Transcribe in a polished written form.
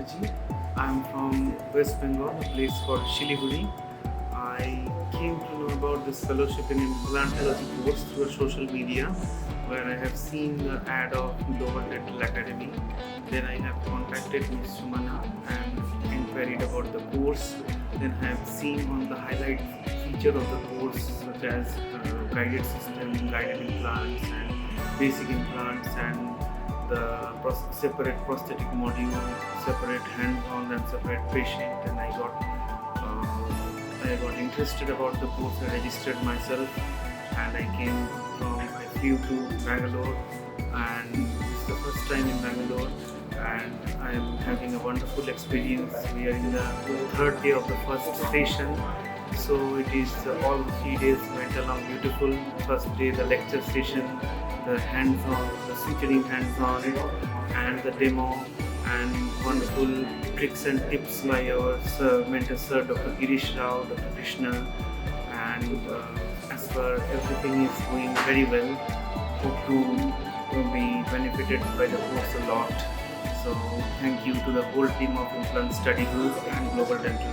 Chatterjee. I'm from West Bengal, a place called Shiliguri. I came to know about this Fellowship in Implantology course through social media, where I have seen the ad of Global Dental Academy. Then I have contacted Ms. Sumana and inquired about the course. Then I have seen on the highlight feature of the course, such as guided system, guided implants, and basic implants, and the separate prosthetic module, separate hands-on and separate patient, and I got interested about the course. I registered myself, and I flew to Bangalore, and it's the first time in Bangalore, and I'm having a wonderful experience. We are in the third day of the first session. So it is all 3 days went along beautiful. First day the lecture session, the hands-on, the suturing hands-on, and the demo, and wonderful tricks and tips by our mentor sir, Dr. Girish Rao, Dr. Krishna, and as far everything is going very well. Hope to be benefited by the course a lot. So thank you to the whole team of Implant Study Group and Global Dental